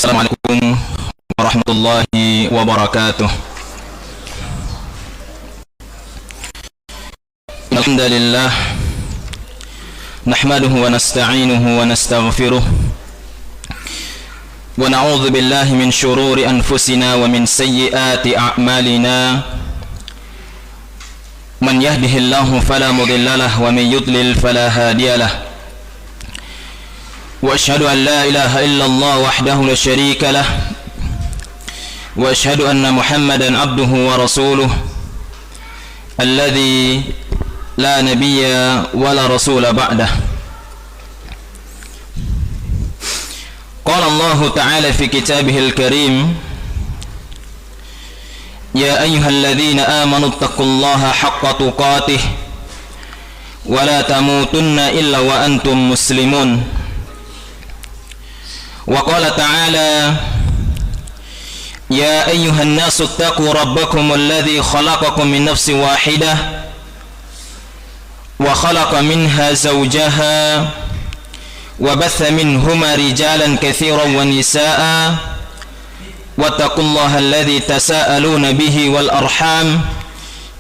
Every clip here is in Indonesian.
Assalamualaikum warahmatullahi wabarakatuh. Alhamdulillah nahmaduhu wa nasta'inuhu wa nastaghfiruh wa na'udzu billahi min shururi anfusina wa min sayyiati a'malina. Man yahdihillahu fala mudilla lahu wa man yudlil fala hadiya lahu. وأشهد أن لا إله إلا الله وحده لا شريك له وأشهد أن محمدا عبده ورسوله الذي لا نبي ولا رسول بعده. قال الله تعالى في كتابه الكريم: يا أيها الذين آمنوا اتقوا الله حق تقاته ولا تموتن إلا وأنتم مسلمون. وقال تعالى: يا أيها الناس اتقوا ربكم الذي خلقكم من نفس واحدة وخلق منها زوجها وبث منهما رجالا كثيرا ونساء واتقوا الله الذي تساءلون به والأرحام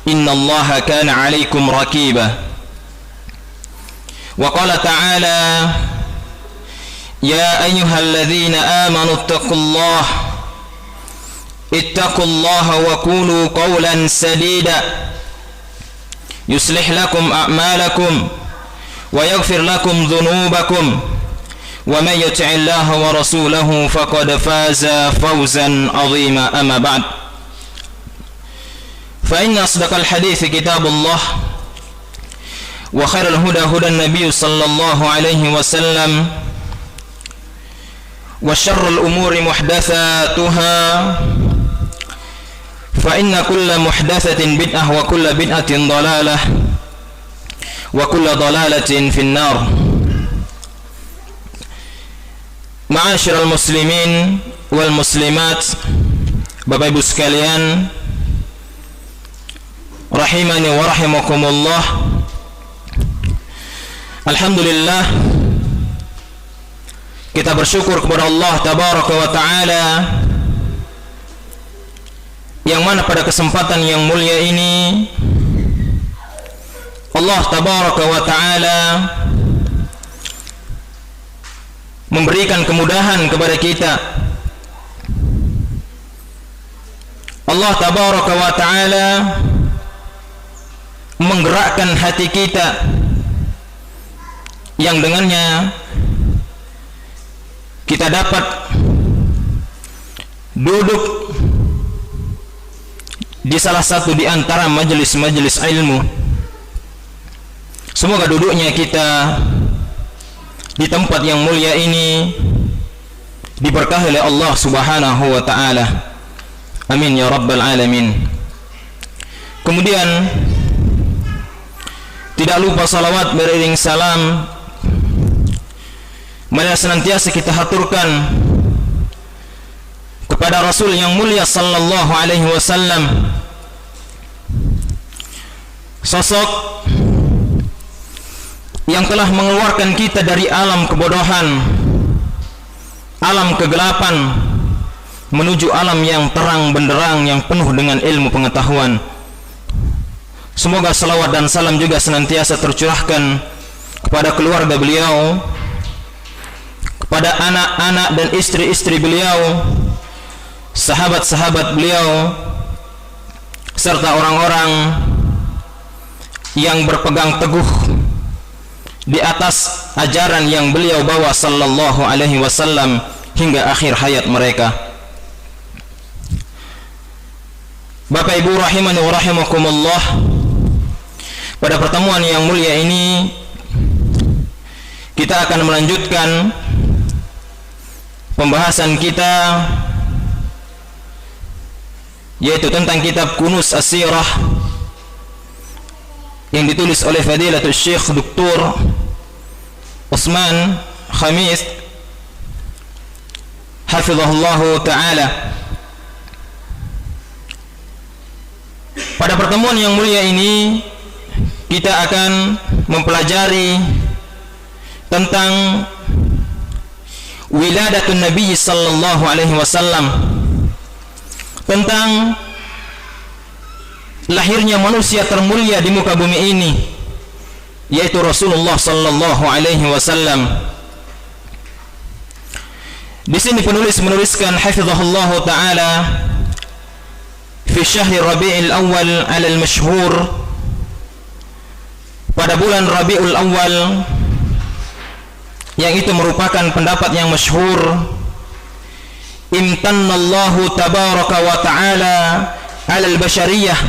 إن الله كان عليكم رقيبا. وقال تعالى: يا أيها الذين آمنوا اتقوا الله وقولوا قولا سديدا يصلح لكم أعمالكم ويغفر لكم ذنوبكم ومن يطع الله ورسوله فقد فاز فوزا عظيما. أما بعد، فإن أصدق الحديث كتاب الله وخير الهدى هدى النبي صلى الله عليه وسلم وشر الأمور محدثاتها فإن كل محدثة بدعة وكل بدعة ضلالة وكل ضلالة في النار. Ma'asyiral muslimin wal muslimat, Bapak Ibu sekalian rahimani wa rahimakumullah. Alhamdulillah, kita bersyukur kepada Allah tabaraka wa ta'ala yang mana pada kesempatan yang mulia ini Allah tabaraka wa ta'ala memberikan kemudahan kepada kita. Allah tabaraka wa ta'ala menggerakkan hati kita yang dengannya kita dapat duduk di salah satu di antara majelis-majelis ilmu. Semoga duduknya kita di tempat yang mulia ini diberkahi oleh Allah Subhanahu wa ta'ala. Amin ya rabbal alamin. Kemudian tidak lupa salawat beriring salam mari senantiasa kita haturkan kepada Rasul yang mulia sallallahu alaihi wasallam, sosok yang telah mengeluarkan kita dari alam kebodohan, alam kegelapan menuju alam yang terang benderang yang penuh dengan ilmu pengetahuan. Semoga salawat dan salam juga senantiasa tercurahkan kepada keluarga beliau, pada anak-anak dan istri-istri beliau, sahabat-sahabat beliau, serta orang-orang yang berpegang teguh di atas ajaran yang beliau bawa sallallahu alaihi wasallam hingga akhir hayat mereka. Bapak Ibu rahimani wa rahimakumullah, pada pertemuan yang mulia ini kita akan melanjutkan pembahasan kita, yaitu tentang kitab Kunuz As-Sirah yang ditulis oleh Fadilatul Syekh Dr. Utsman Khamis hafizahullahu ta'ala. Pada pertemuan yang mulia ini kita akan mempelajari tentang wiladatun Nabi sallallahu alaihi wasallam, tentang lahirnya manusia termulia di muka bumi ini, yaitu Rasulullah sallallahu alaihi wasallam. Di sini penulis menuliskan hafizahullah taala fi syahri Rabiul Awal ala al-mashhur, pada bulan Rabiul Awal, yang itu merupakan pendapat yang masyhur, imtannallahu tabaraka wa ta'ala ala al-bashariyah,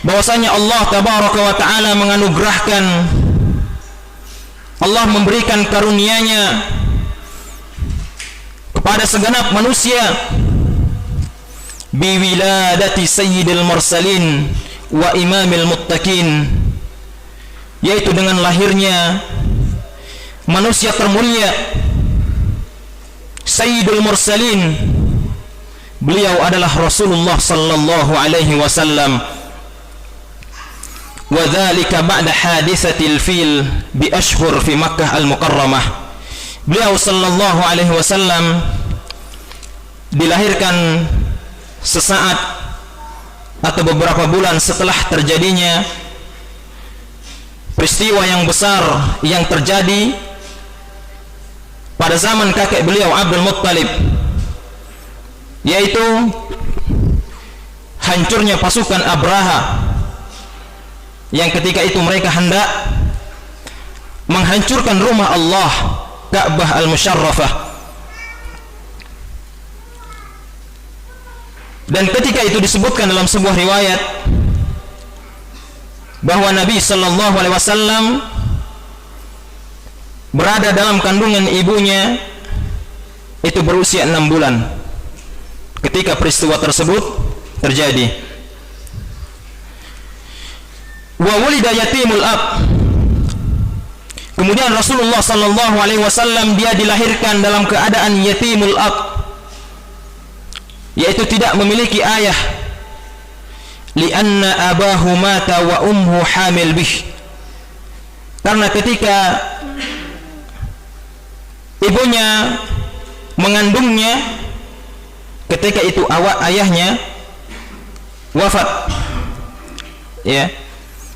bahwasanya Allah tabaraka wa ta'ala menganugerahkan, Allah memberikan karunia-Nya kepada segenap manusia, biwiladati sayyidil mursalin wa imamil muttaqin, yaitu dengan lahirnya manusia termulia, sayyidul mursalin, beliau adalah Rasulullah sallallahu alaihi wasallam. Wa dzalika ba'da haditsatil fil bi ashhur fi Makkah al-Mukarramah. Beliau sallallahu alaihi wasallam dilahirkan sesaat atau beberapa bulan setelah terjadinya peristiwa yang besar yang terjadi pada zaman kakek beliau Abdul Muttalib, yaitu hancurnya pasukan Abraha, yang ketika itu mereka hendak menghancurkan rumah Allah, Ka'bah al-Musyarrafah. Dan ketika itu disebutkan dalam sebuah riwayat bahwa Nabi sallallahu alaihi wasallam berada dalam kandungan ibunya itu berusia 6 bulan ketika peristiwa tersebut terjadi. Wa wulida yatimul ab. Kemudian Rasulullah sallallahu alaihi wasallam dia dilahirkan dalam keadaan yatimul ab, yaitu tidak memiliki ayah, lianna abahu mata wa ummu hamil bih, karena ketika ibunya mengandungnya, ketika itu ayahnya wafat. Ya,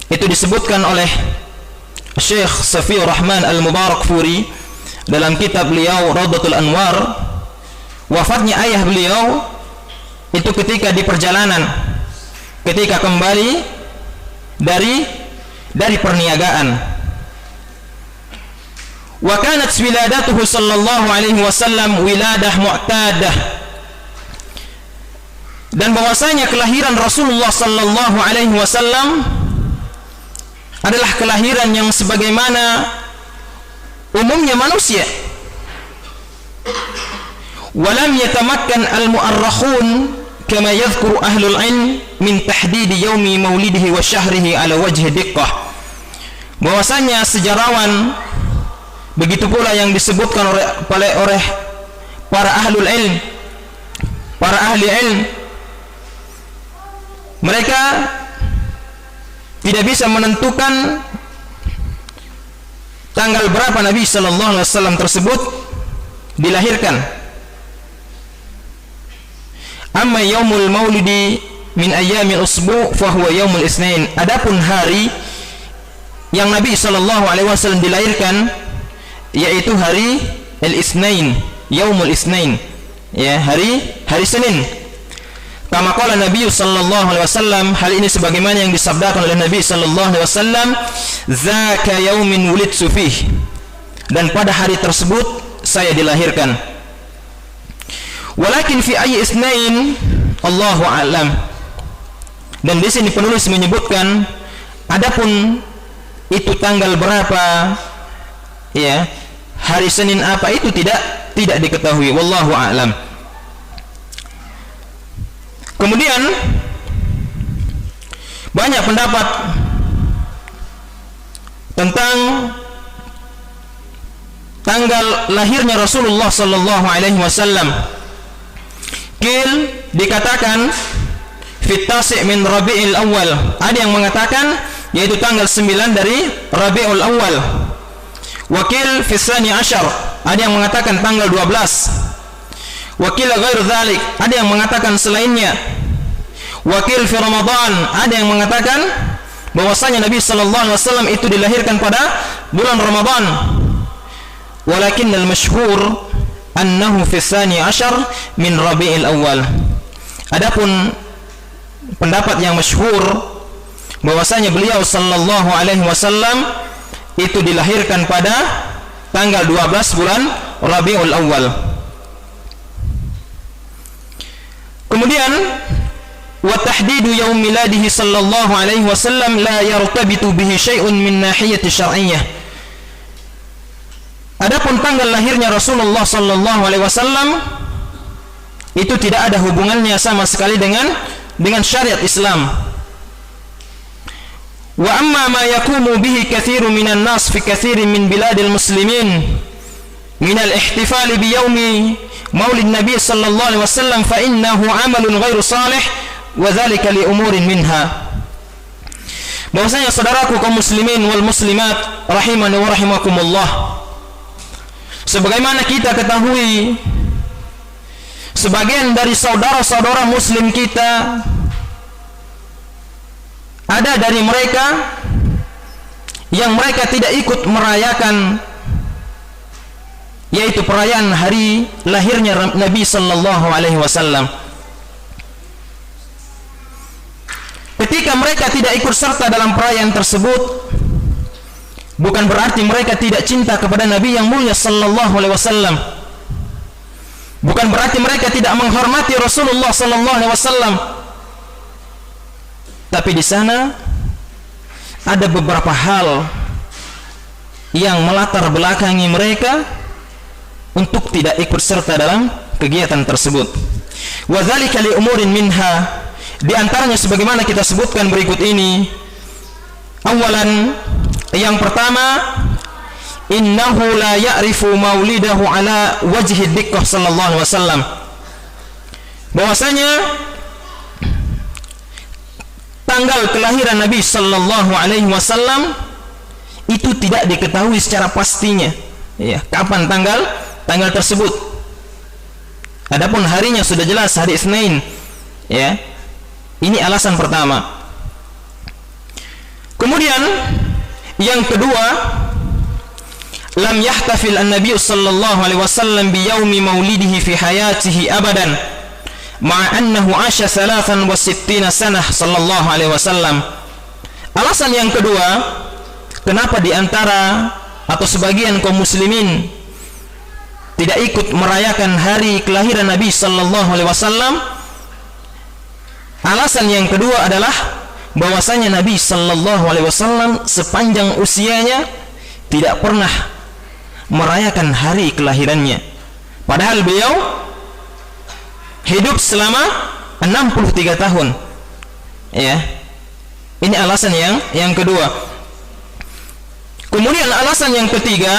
itu disebutkan oleh Syekh Safiur Rahman Al-Mubarakfuri dalam kitab beliau Rawdatul Anwar. Wafatnya ayah beliau itu ketika di perjalanan, ketika kembali dari perniagaan. Wa kanat wiladatuhu sallallahu alaihi wasallam wiladah mu'tadah, dan bahwasanya kelahiran Rasulullah sallallahu alaihi wasallam adalah kelahiran yang sebagaimana umumnya manusia. Walam yatamakkan al-mu'arrakhun kama yadhkuru ahlul ilm min tahdid yaumi maulidihi wa syahrihi ala wajhi diqqah. Bahwasanya sejarawan, begitu pula yang disebutkan oleh para ahlul ilm, para ahli ilm, mereka tidak bisa menentukan tanggal berapa Nabi sallallahu alaihi wasallam tersebut dilahirkan. Amma yaumul maulidi min ayyamil usbu' fa huwa yaumul isnain. Adapun hari yang Nabi sallallahu alaihi wasallam dilahirkan yaitu hari al-isnain, yaumul isnain, ya, hari Senin. Kama qala Nabi sallallahu alaihi wasallam, hal ini sebagaimana yang disabdakan oleh Nabi sallallahu alaihi wasallam, zaka yaumin wulidtu fih, dan pada hari tersebut saya dilahirkan. Walakin fi ayyi isnain Allahu a'lam. Dan di sini penulis menyebutkan adapun itu tanggal berapa, ya, hari Senin apa, itu tidak diketahui, wallahu a'lam. Kemudian banyak pendapat tentang tanggal lahirnya Rasulullah sallallahu alaihi wasallam. Qil dikatakan fit tasi' min Rabiul Awal. Ada yang mengatakan yaitu tanggal 9 dari Rabiul Awal. Wakil fi tsani asyar, ada yang mengatakan tanggal 12. Wakil ghairu dzalik, ada yang mengatakan selainnya. Wakil fi Ramadan, ada yang mengatakan bahwasanya Nabi sallallahu alaihi wasallam itu dilahirkan pada bulan Ramadan. Walakin al-masyhur annahu fi tsani asyar min Rabiul Awal. Adapun pendapat yang masyhur bahwasanya beliau sallallahu alaihi wasallam itu dilahirkan pada tanggal 12 bulan Rabiul Awal. Kemudian wa tahdidu yaum miladihi sallallahu alaihi wasallam la yartabitu bihi syai'un min nahiyati syar'iyyah. Adapun tanggal lahirnya Rasulullah sallallahu alaihi wasallam itu tidak ada hubungannya sama sekali dengan syariat Islam. Wa amma ma yaqumu bihi katsirun minan nas fi katsirin min biladil muslimin min al-ihtifal bi yaumi maulid nabi sallallahu alaihi wasallam fa innahu amalun ghairu salih wa dzalika li umurin minha. Bahwasanya saudaraku kaum muslimin wal muslimat rahimani wa rahimakumullah, sebagaimana kita ketahui sebagian dari saudara-saudara muslim kita, ada dari mereka yang mereka tidak ikut merayakan, yaitu perayaan hari lahirnya Nabi sallallahu alaihi wasallam. Ketika mereka tidak ikut serta dalam perayaan tersebut, bukan berarti mereka tidak cinta kepada Nabi yang mulia sallallahu alaihi wasallam. Bukan berarti mereka tidak menghormati Rasulullah sallallahu alaihi wasallam. Tapi di sana ada beberapa hal yang melatar belakangi mereka untuk tidak ikut serta dalam kegiatan tersebut. Wa dzalika li umurin minha, di antaranya sebagaimana kita sebutkan berikut ini. Awalan, yang pertama, innahu la ya'rifu maulidahu ala wajhi diqqah sallallahu alaihi wasallam, bahwasanya tanggal kelahiran Nabi sallallahu alaihi wasallam itu tidak diketahui secara pastinya, ya, kapan tanggal tersebut. Adapun harinya sudah jelas hari Isnin, ya. Ini alasan pertama. Kemudian yang kedua, lam yahtafil an-nabiy sallallahu alaihi wasallam bi yaumi maulidihi fi hayatihi abadan ma'a annahu 'asha 63 sanah sallallahu alaihi wasallam. Alasan yang kedua, kenapa di antara atau sebagian kaum muslimin tidak ikut merayakan hari kelahiran Nabi sallallahu alaihi wasallam? Alasan yang kedua adalah bahwasanya Nabi sallallahu alaihi wasallam sepanjang usianya tidak pernah merayakan hari kelahirannya, padahal beliau hidup selama 63 tahun, ya. Ini alasan yang kedua. Kemudian alasan yang ketiga,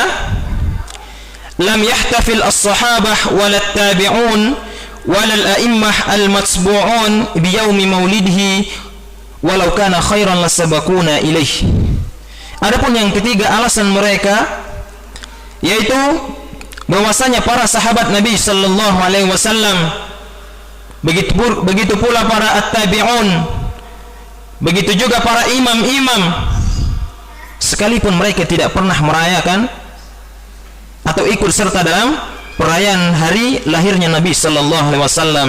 lam yahtafil as-sahabah wal tabi'un wal a'immah al-matsbu'un bi yaumi maulidihi walau kana khairan lasabaquna ilaih. Adapun yang ketiga, alasan mereka yaitu bahwasanya para sahabat Nabi sallallahu alaihi wasallam, begitu pula para at-tabi'un, begitu juga para imam-imam, sekalipun mereka tidak pernah merayakan atau ikut serta dalam perayaan hari lahirnya Nabi sallallahu alaihi wasallam,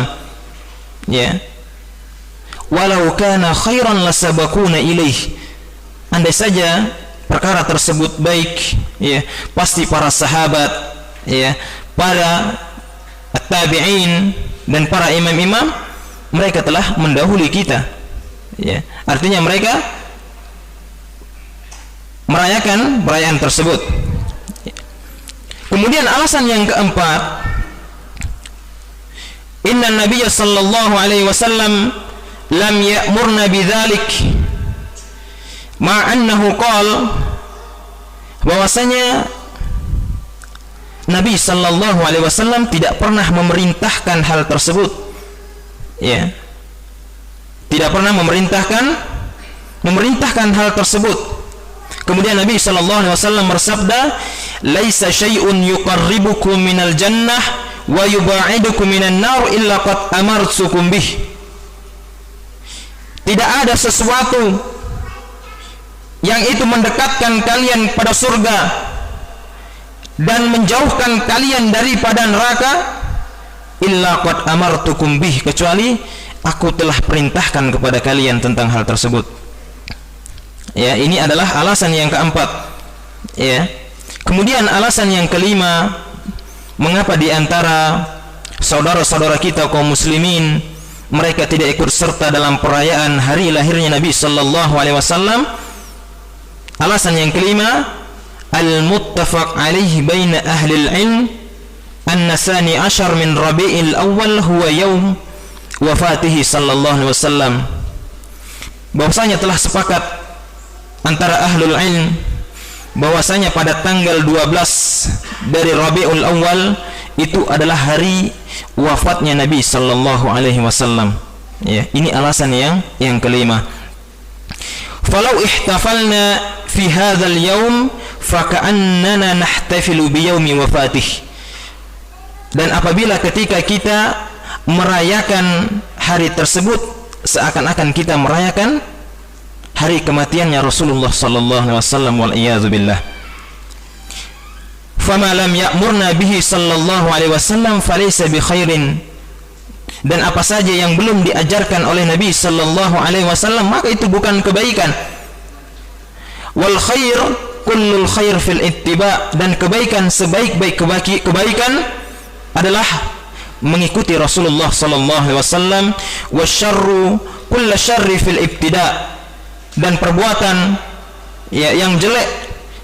ya, walau kana khairan lasabaquna ilaih, andai saja perkara tersebut baik, ya, pasti para sahabat, ya, para at-tabi'in dan para imam-imam, mereka telah mendahului kita, ya. Artinya mereka merayakan perayaan tersebut. Kemudian alasan yang keempat, inna nabiyya sallallahu alaihi wasallam lam ya'murna bidzalik ma'annahu qala, bahwasanya Nabi sallallahu alaihi wasallam tidak pernah memerintahkan hal tersebut, ya, tidak pernah memerintahkan hal tersebut. Kemudian Nabi sallallahu alaihi wasallam bersabda, laisa syai'un yuqarribukum minal jannah wa yuba'idukum minan nar illa qad amartukum bih. Tidak ada sesuatu yang itu mendekatkan kalian pada surga dan menjauhkan kalian daripada neraka illa qad amartukum bih, kecuali aku telah perintahkan kepada kalian tentang hal tersebut. Ya, ini adalah alasan yang keempat. Ya. Kemudian alasan yang kelima, mengapa di antara saudara-saudara kita kaum muslimin mereka tidak ikut serta dalam perayaan hari lahirnya Nabi sallallahu alaihi wasallam? Alasan yang kelima, al-muttafaq alaihi baina ahli al-ilm anna sani ashar min Rabi'il Awwal huwa yaum wafatihi sallallahu alaihi wasallam. Bahwasanya telah sepakat antara ahlul ilm bahwasanya pada tanggal 12 dari Rabiul Awal itu adalah hari wafatnya Nabi sallallahu alaihi wasallam. Ya, ini alasan yang kelima. Falau ihtafalna fi hadzal yaum faka'annana nahtafilu bi yaumi wafatih. Dan apabila ketika kita merayakan hari tersebut seakan-akan kita merayakan hari kematiannya Rasulullah sallallahu alaihi wasallam, wal iyadzu billah. Fama lam ya'murna bihi sallallahu alaihi wasallam falaysa bi khairin. Dan apa saja yang belum diajarkan oleh Nabi sallallahu alaihi wasallam maka itu bukan kebaikan. Wal khair kullul khair fil ittiba, dan kebaikan sebaik-baik kebaikan adalah mengikuti Rasulullah sallallahu alaihi wasallam. Wasyarru kullu syarri fil ibtida, dan perbuatan yang jelek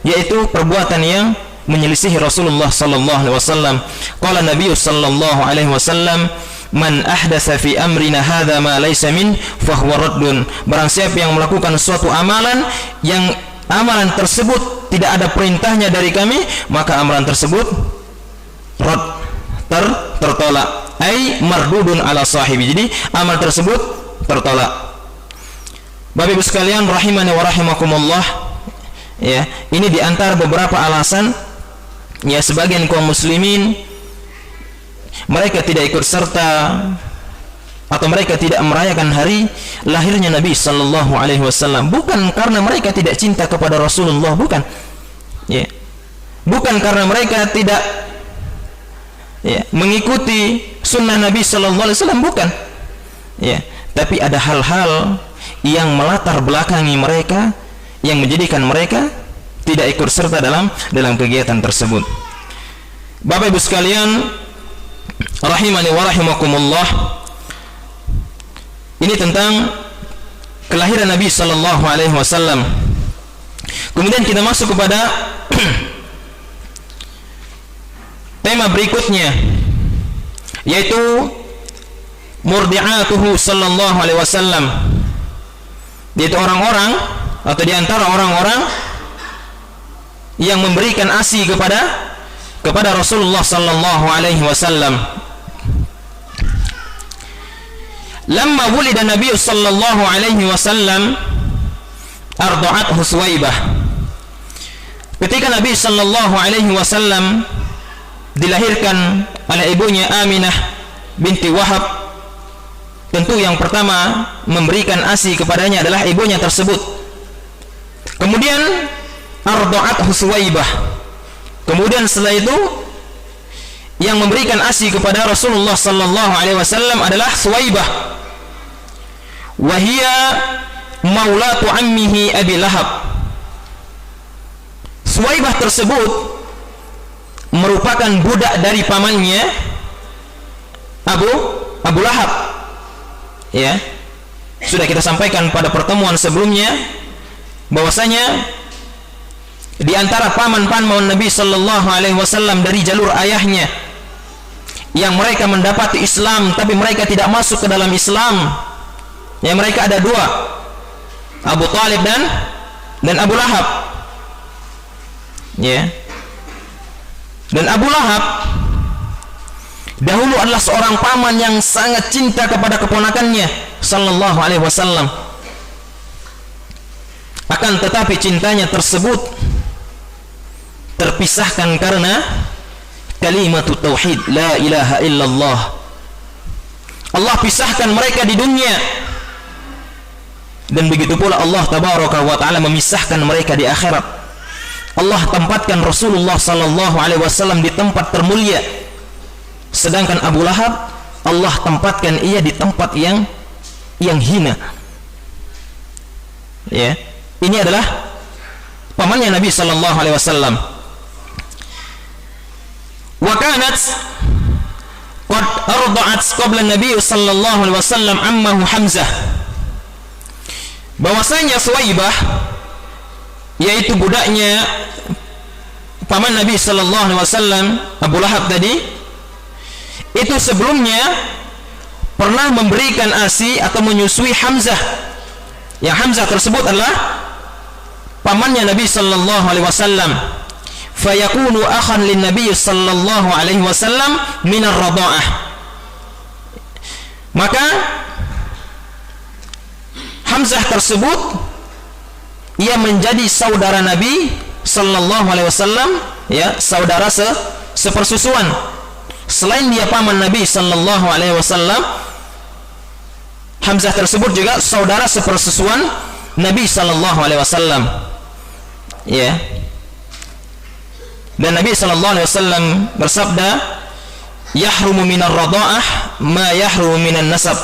yaitu perbuatan yang menyelisihi Rasulullah sallallahu alaihi wasallam. Qala Nabi sallallahu alaihi wasallam, man ahdatsa fi amrina hadza ma laysa min fahuwa raddun. Barang siapa yang melakukan suatu amalan yang amalan tersebut tidak ada perintahnya dari kami, maka amalan tersebut tertolak, ai mardudun ala sahibi. Jadi amal tersebut tertolak. Bapak Ibu sekalian rahimani wa rahimakumullah, ya, ini di antara beberapa alasan ya sebagian kaum muslimin mereka tidak ikut serta atau mereka tidak merayakan hari lahirnya Nabi sallallahu alaihi wasallam, bukan karena mereka tidak cinta kepada Rasulullah, bukan. Ya. Bukan karena mereka tidak mengikuti sunnah Nabi sallallahu alaihi wasallam, bukan. Ya, tapi ada hal-hal yang melatar belakangi mereka yang menjadikan mereka tidak ikut serta dalam kegiatan tersebut. Bapak Ibu sekalian rahimani wa rahimakumullah, ini tentang kelahiran Nabi sallallahu alaihi wasallam. Kemudian kita masuk kepada tema berikutnya, yaitu murdi'atuhu sallallahu alaihi wasallam, yaitu orang-orang atau diantara orang-orang yang memberikan ASI kepada Rasulullah sallallahu alaihi wasallam. Lamma wulida Nabi sallallahu alaihi wasallam arda'athu Suwaibah. Ketika Nabi sallallahu alaihi wasallam dilahirkan oleh ibunya Aminah binti Wahab, tentu yang pertama memberikan ASI kepadanya adalah ibunya tersebut. Kemudian arda'athu Suwaibah. Kemudian setelah itu yang memberikan ASI kepada Rasulullah sallallahu alaihi wasallam adalah Suwaibah. Wahia maulatu ammihi Abi Lahab. Suwaibah tersebut merupakan budak dari pamannya Abu Lahab. Ya, sudah kita sampaikan pada pertemuan sebelumnya bahwasanya di antara paman-paman Nabi sallallahu alaihi wasallam dari jalur ayahnya yang mereka mendapati Islam tapi mereka tidak masuk ke dalam Islam, ya, mereka ada dua, Abu Talib dan Abu Lahab. Ya. Dan Abu Lahab dahulu adalah seorang paman yang sangat cinta kepada keponakannya sallallahu alaihi wasallam. Akan tetapi cintanya tersebut terpisahkan karena kalimat tauhid la ilaha illallah. Allah pisahkan mereka di dunia, dan begitu pula Allah tabaraka wa taala memisahkan mereka di akhirat. Allah tempatkan Rasulullah sallallahu alaihi wasallam di tempat termulia, sedangkan Abu Lahab Allah tempatkan ia di tempat yang hina. Ya, ini adalah pamannya Nabi sallallahu alaihi wasallam. Wa kanat qad arda'at qabla Nabi sallallahu alaihi wasallam ammahu Hamzah. Bahwasanya Suwaibah, yaitu budaknya paman Nabi sallallahu alaihi wasallam, Abu Lahab tadi, itu sebelumnya pernah memberikan ASI atau menyusui Hamzah. Yang Hamzah tersebut adalah pamannya Nabi sallallahu alaihi wasallam. Fayakunu akhan lin Nabi sallallahu alaihi wasallam min ar-radha'ah. Maka Hamzah tersebut ia menjadi saudara Nabi sallallahu alaihi wasallam, ya, saudara sepersusuan. Selain dia paman Nabi sallallahu alaihi wasallam, Hamzah tersebut juga saudara sepersusuan Nabi sallallahu alaihi wasallam. Ya. Dan Nabi sallallahu alaihi wasallam bersabda, "Yahrumu minar radha'ah ma yahrumu minan nasab."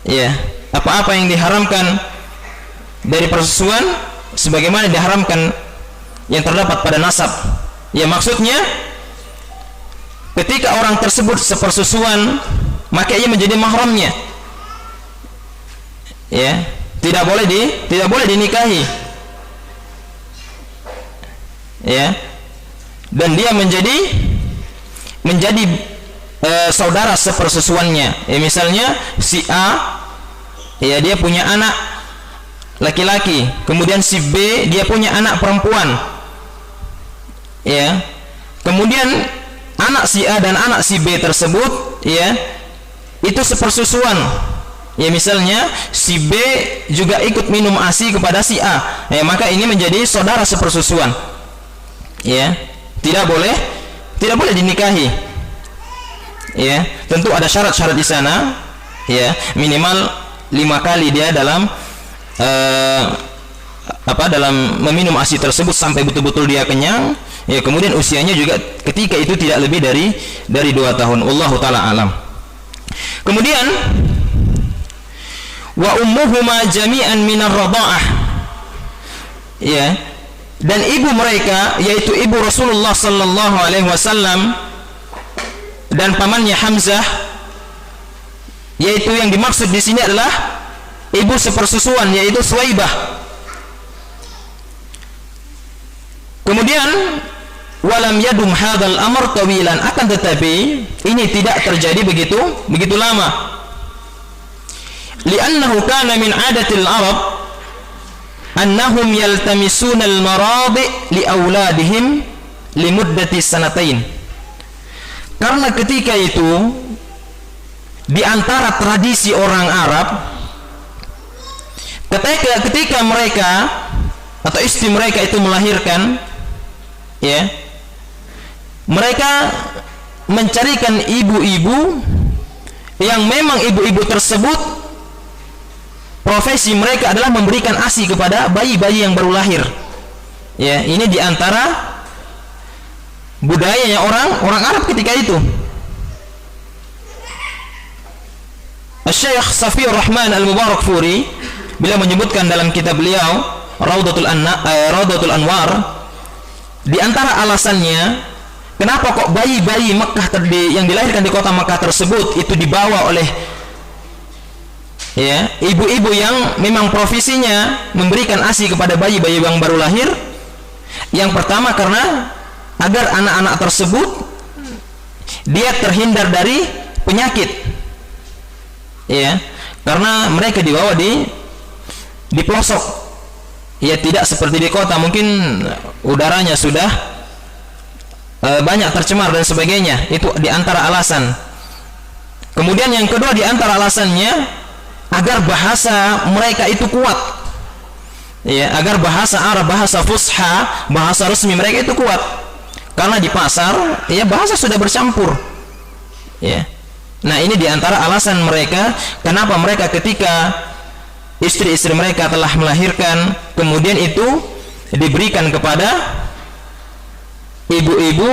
Ya, apa-apa yang diharamkan dari persusuan sebagaimana diharamkan yang terdapat pada nasab. Ya, maksudnya ketika orang tersebut sepersusuan, maka ia menjadi mahramnya. Ya, tidak boleh dinikahi. Ya. Dan dia menjadi saudara sepersusuannya. Ya, misalnya si A, ya, dia punya anak laki-laki, kemudian si B dia punya anak perempuan. Ya. Kemudian anak si A dan anak si B tersebut, ya, itu sepersusuan. Ya, misalnya si B juga ikut minum ASI kepada si A. Ya, maka ini menjadi saudara sepersusuan. Ya, tidak boleh dinikahi. Ya, tentu ada syarat-syarat di sana. Ya, minimal 5 kali dia dalam dalam meminum ASI tersebut sampai betul-betul dia kenyang. Ya, kemudian usianya juga ketika itu tidak lebih dari 2 tahun. Wallahu taala alam. Kemudian wa ummuhuma jami'an minar radha'ah. Ya, dan ibu mereka, yaitu ibu Rasulullah sallallahu alaihi wasallam dan pamannya Hamzah, yaitu yang dimaksud di sini adalah ibu sepersusuan, yaitu Suwaibah. Kemudian walam yadum hadzal amr tawilan, akan tetapi ini tidak terjadi begitu lama. Li'annahu kana min 'adatil Arab annahum yaltamisuna al-maradi li auladihim limuddati sanatain. Karena ketika itu di antara tradisi orang Arab, ketika mereka atau istri mereka itu melahirkan, ya, mereka mencarikan ibu-ibu yang memang ibu-ibu tersebut profesi mereka adalah memberikan ASI kepada bayi-bayi yang baru lahir. Ya, ini diantara budayanya orang Arab ketika itu. Syekh Safiur Rahman Al-Mubarakfuri bila menyebutkan dalam kitab beliau Raudatul Anwar, di antara alasannya kenapa kok bayi-bayi Mekah yang dilahirkan di kota Mekah tersebut itu dibawa oleh, ya, ibu-ibu yang memang profesinya memberikan ASI kepada bayi-bayi yang baru lahir. Yang pertama karena agar anak-anak tersebut dia terhindar dari penyakit. Ya, karena mereka dibawa di pelosok. Ya, tidak seperti di kota, mungkin udaranya sudah banyak tercemar dan sebagainya. Itu di antara alasan. Kemudian yang kedua di antara alasannya agar bahasa mereka itu kuat. Ya, agar bahasa Arab, bahasa fusha, bahasa resmi mereka itu kuat. Karena di pasar ya bahasa sudah bercampur. Ya. Nah, ini diantara alasan mereka kenapa mereka ketika istri-istri mereka telah melahirkan, kemudian itu diberikan kepada ibu-ibu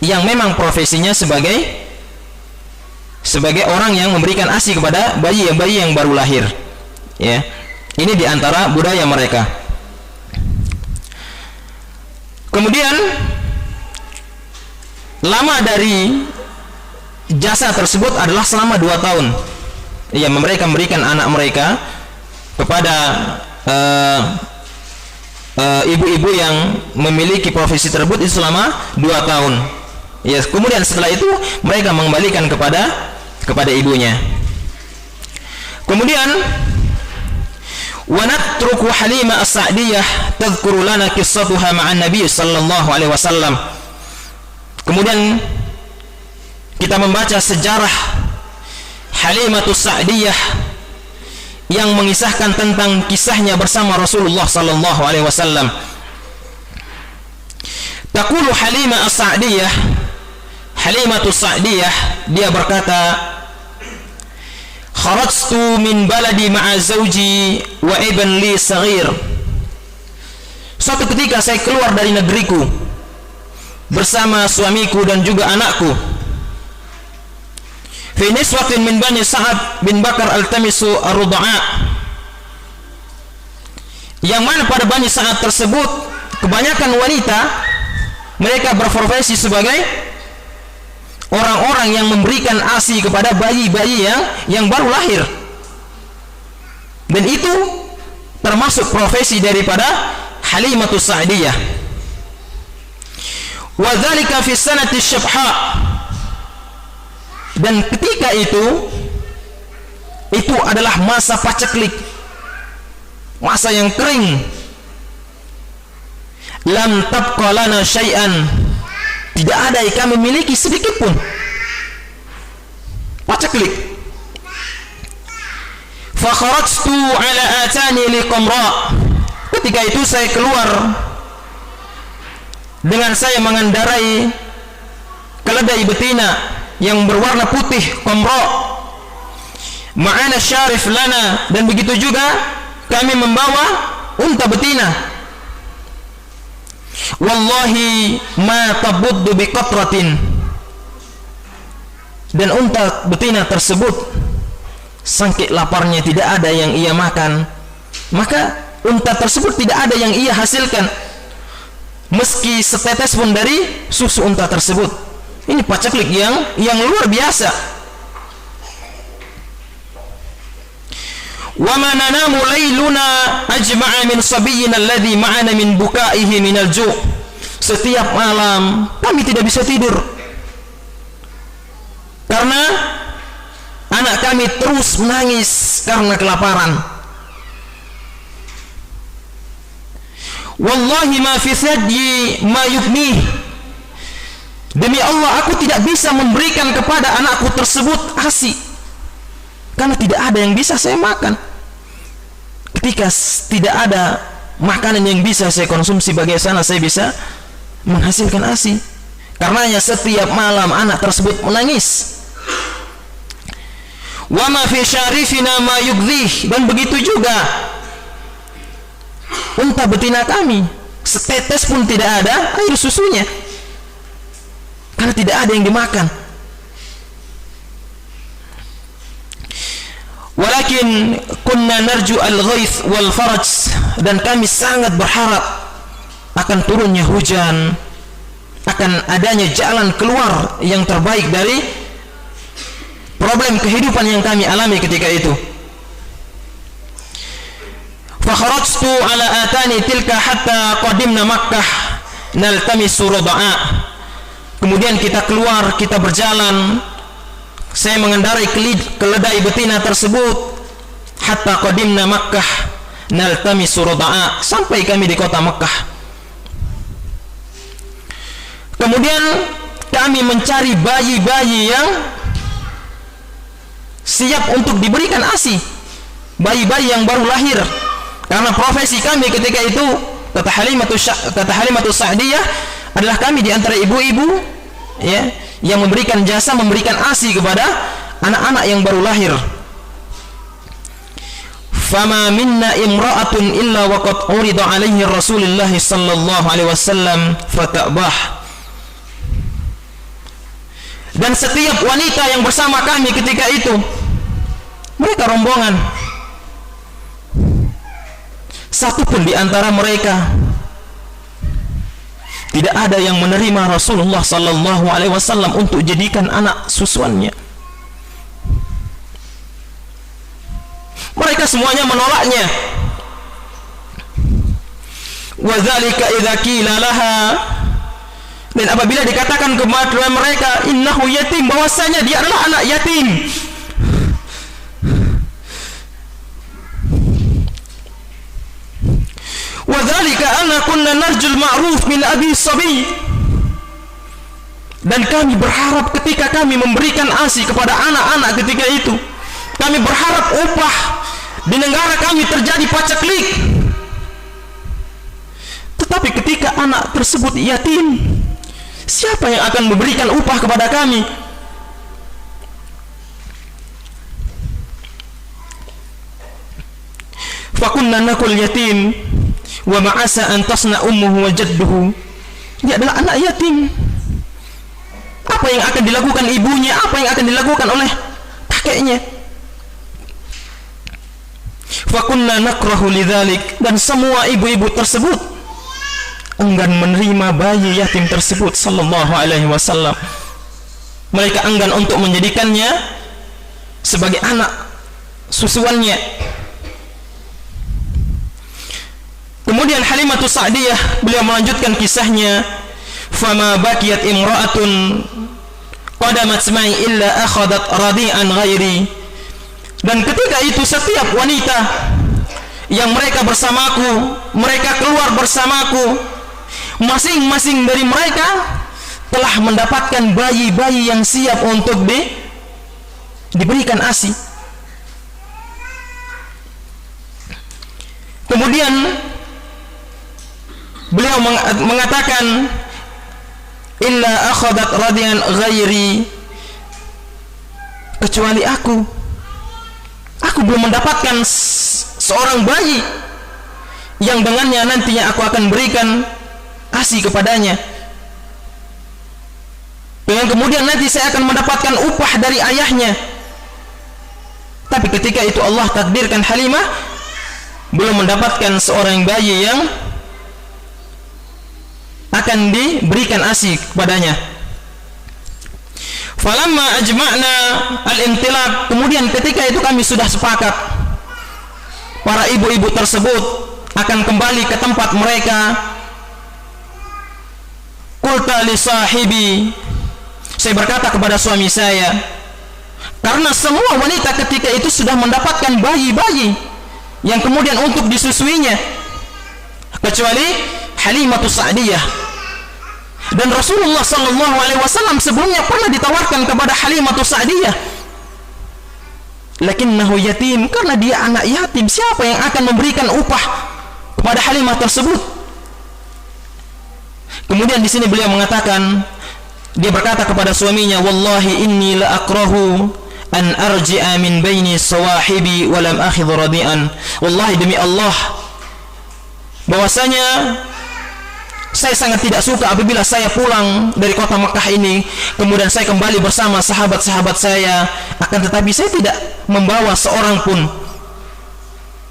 yang memang profesinya sebagai orang yang memberikan ASI kepada bayi yang baru lahir. Ya, ini diantara budaya mereka. Kemudian lama dari jasa tersebut adalah selama 2 tahun. Ya, mereka memberikan anak mereka kepada ibu-ibu yang memiliki profesi tersebut itu selama 2 tahun. Ya, kemudian setelah itu mereka mengembalikan kepada ibunya. Kemudian wa natruku Halimah As-Sa'diyah tadhkuru lana qissatuha ma'an Nabi sallallahu alaihi wasallam. Kemudian kita membaca sejarah Halimah As-Sa'diyah yang mengisahkan tentang kisahnya bersama Rasulullah sallallahu alaihi wasallam. Taqulu Halimah As-Sa'diyah, Halimah As-Sa'diyah dia berkata, kharajtu min baladi ma'a zawji wa ibn li saghir. Suatu ketika saya keluar dari negeriku bersama suamiku dan juga anakku. Fi niswatin min bani Sa'ad bin Bakar altamisu ar-ruda'a. Yang mana pada Bani Sa'ad tersebut kebanyakan wanita mereka berprofesi sebagai orang-orang yang memberikan ASI kepada bayi-bayi yang baru lahir. Dan itu termasuk profesi daripada Halimah As-Sa'diyah. Wa dzalika fi sanati syabha. Dan ketika itu adalah masa paceklik, masa yang kering. Lam tabqa lana syai'an, tidak ada yang kami miliki sedikit pun. Paceklik. Fa kharajtu ala atani liqamra. Ketika itu saya keluar dengan saya mengendarai keledai betina yang berwarna putih qamra. Ma'ana syarif lana, dan begitu juga kami membawa unta betina. Wallahi ma tabuddu biqatratin. Dan unta betina tersebut saking laparnya tidak ada yang ia makan, maka unta tersebut tidak ada yang ia hasilkan meski setetes pun dari susu unta tersebut. Ini paceklik yang luar biasa. Wa ma nanamu layluna ajma'a min sabiyyina alladhi ma'ana min buka'ihi min al-ju'. Setiap malam kami tidak bisa tidur karena anak kami terus menangis karena kelaparan. Wallahi ma fi thadyi ma yubnih. Demi Allah, aku tidak bisa memberikan kepada anakku tersebut ASI karena tidak ada yang bisa saya makan. Ketika tidak ada makanan yang bisa saya konsumsi, bagaimana saya bisa menghasilkan ASI? Karenanya setiap malam anak tersebut menangis. Wa ma fi syarifina ma yughdih. Dan begitu juga unta betina kami, setetes pun tidak ada air susunya karena tidak ada yang dimakan. Walakin kunna narju al-ghaith wal faraj. Dan kami sangat berharap akan turunnya hujan, akan adanya jalan keluar yang terbaik dari problem kehidupan yang kami alami ketika itu. Fa kharajtu ala atani tilka hatta qadimna Makkah naltamisu ruda'a. Kemudian kita keluar, kita berjalan, saya mengendarai keledai betina tersebut hatta qadimna Makkah naltamisu ruda'a, sampai kami di kota Makkah. Kemudian kami mencari bayi-bayi yang siap untuk diberikan ASI, bayi-bayi yang baru lahir. Karena profesi kami ketika itu, kata Halimah As-Sa'diyah, adalah kami di antara ibu-ibu ya yang memberikan jasa, memberikan ASI kepada anak-anak yang baru lahir. Fama minna imra'atun illa waqad urida alaihi Rasulullah sallallahu alaihi wasallam fatabah. Dan setiap wanita yang bersama kami ketika itu, mereka rombongan, satu pun di antara mereka tidak ada yang menerima Rasulullah sallallahu alaihi wasallam untuk jadikan anak susuannya. Mereka semuanya menolaknya. Wa dzalika idza qila laha, dan apabila dikatakan kepada mereka innahu yatim, bahwasanya dia adalah anak yatim, wa dzalika anna kunna narjul ma'ruf min abi sabi, dan kami berharap ketika kami memberikan ASI kepada anak-anak ketika itu, kami berharap upah di negara kami terjadi paceklik. Tetapi ketika anak tersebut yatim, siapa yang akan memberikan upah kepada kami? Fakunna nakul yatim wa ma'asa an tasna ummuhu wa jadduhu. Dia adalah anak yatim. Apa yang akan dilakukan ibunya, apa yang akan dilakukan oleh kakeknya? Fakunna nakrahu lidzalik, dan semua ibu-ibu tersebut enggan menerima bayi yatim tersebut sallallahu alaihi wasallam. Mereka enggan untuk menjadikannya sebagai anak susuannya. Kemudian Halimatus Sa'diyah, beliau melanjutkan kisahnya, fama bakiyat imra'atun qadamat ma'i illa akhadat radi'an ghairi. Dan ketika itu setiap wanita yang mereka bersamaku, mereka keluar bersamaku, masing-masing dari mereka telah mendapatkan bayi-bayi yang siap untuk diberikan ASI. Kemudian beliau mengatakan illa akhadat radian ghairi, kecuali aku belum mendapatkan seorang bayi yang dengannya nantinya aku akan berikan ASI kepadanya, dengan kemudian nanti saya akan mendapatkan upah dari ayahnya. Tapi ketika itu Allah takdirkan Halimah belum mendapatkan seorang bayi yang akan diberikan ASI kepadanya. Falamma ajma'na al-intilaq, kemudian ketika itu kami sudah sepakat, para ibu-ibu tersebut akan kembali ke tempat mereka. Qulta li sahibi, saya berkata kepada suami saya, karena semua wanita ketika itu sudah mendapatkan bayi-bayi yang kemudian untuk disusuinya, kecuali Halimatus Sa'diyah. Dan Rasulullah sallallahu alaihi wasallam sebelumnya pernah ditawarkan kepada Halimatus Sa'diyah, lakinnahu yatim, karena dia anak yatim, siapa yang akan memberikan upah kepada Halimah tersebut? Kemudian di sini beliau mengatakan, dia berkata kepada suaminya, wallahi inni la akrahu an arji'a min baini sawahibi wa lam akhidh radian. Wallahi, demi Allah, bahwasanya saya sangat tidak suka apabila saya pulang dari kota Mekah ini, kemudian saya kembali bersama sahabat-sahabat saya, akan tetapi saya tidak membawa seorang pun,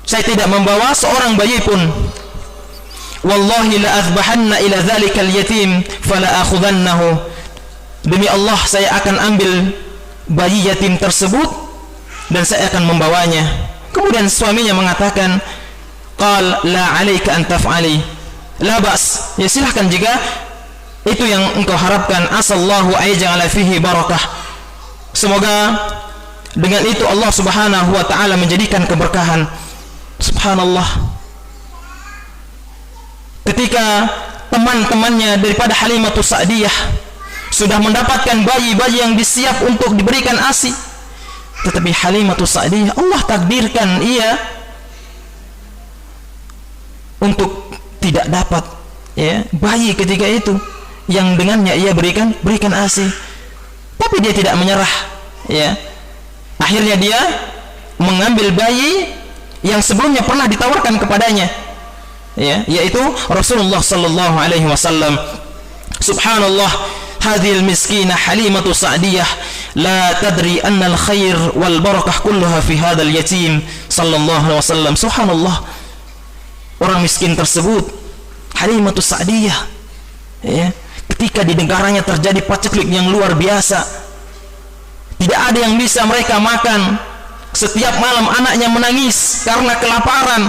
saya tidak membawa seorang bayi pun. Wallahi la azbahanna ila dzalikal yatim fala akhudhannahu, demi Allah saya akan ambil bayi yatim tersebut dan saya akan membawanya. Kemudian suaminya mengatakan, qal la alayka an taf'ali, la ba's, ya silahkan jika itu yang engkau harapkan. Asallahu ayja'ala fihi barakah, semoga dengan itu Allah subhanahu wa ta'ala menjadikan keberkahan. Subhanallah, ketika teman-temannya daripada Halimatus Sa'diyah sudah mendapatkan bayi-bayi yang disiap untuk diberikan ASI, tetapi Halimatus Sa'diyah Allah takdirkan ia untuk tidak dapat bayi ketika itu. yang dengannya ia berikan ASI, tapi dia tidak menyerah, ya. Akhirnya dia mengambil bayi yang sebelumnya pernah ditawarkan kepadanya, ya, yaitu Rasulullah sallallahu alaihi wasallam. Subhanallah, hadhil miskinah Halimatu Sa'diyah la tadri anna al-khair wal barakah kulluha fi hadzal yatim sallallahu alaihi wasallam. Subhanallah, orang miskin tersebut, Halimatu Sa'diyah, ya, ketika di negaranya terjadi paceklik yang luar biasa, tidak ada yang bisa mereka makan. Setiap malam anaknya menangis karena kelaparan.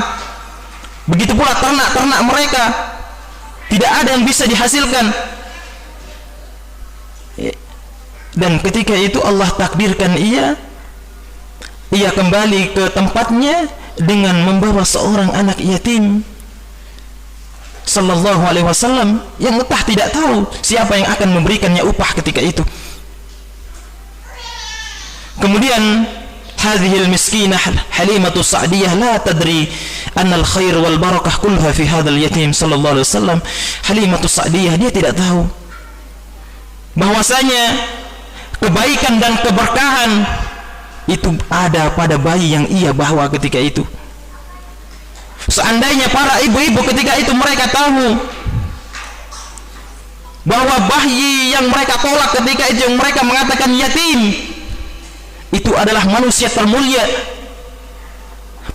Begitu pula ternak-ternak mereka, tidak ada yang bisa dihasilkan. Dan ketika itu Allah takdirkan ia kembali ke tempatnya dengan membawa seorang anak yatim. Sallallahu alaihi wasallam yang entah tidak tahu siapa yang akan memberikannya upah ketika itu. Kemudian hadhil miskinah Halimatu Sa'diyah la tadri anna al-khair wal barakah kulluha fi hadzal yatim sallallahu alaihi wasallam. Halimatu Sa'diyah, dia tidak tahu bahwasanya kebaikan dan keberkahan itu ada pada bayi yang ia bawa ketika itu. Seandainya para ibu-ibu ketika itu mereka tahu bahwa bayi yang mereka tolak ketika itu, yang mereka mengatakan yatim, itu adalah manusia termulia,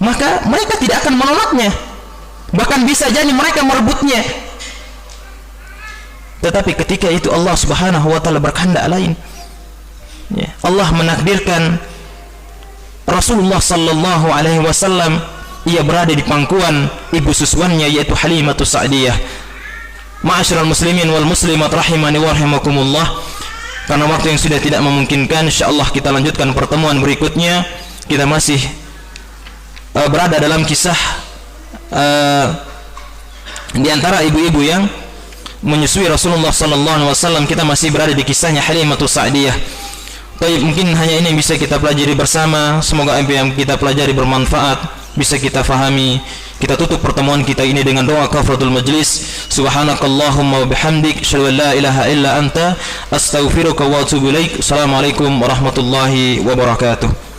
maka mereka tidak akan menolaknya, bahkan bisa jadi mereka merebutnya. Tetapi ketika itu Allah subhanahu wa ta'ala berkehendak lain, ya, Allah menakdirkan Rasulullah sallallahu alaihi wasallam ia berada di pangkuan ibu susuannya, yaitu Halimatu Sa'diyah. Ma'asyiral muslimin wal muslimat rahimani wa rahimakumullah, karena waktu yang sudah tidak memungkinkan, insyaallah kita lanjutkan pertemuan berikutnya. Kita masih berada dalam kisah di antara ibu-ibu yang menyusui Rasulullah sallallahu alaihi wasallam. Kita masih berada di kisahnya Halimatu Sa'diyah. Baik, mungkin hanya ini yang bisa kita pelajari bersama. Semoga apa yang kita pelajari bermanfaat, bisa kita fahami. Kita tutup pertemuan kita ini dengan doa kafaratul majlis. Subhanakallahumma wa bihamdik, asyhadu an la ilaha illa anta, astaghfiruka wa atubu ilaik. Assalamualaikum warahmatullahi wabarakatuh.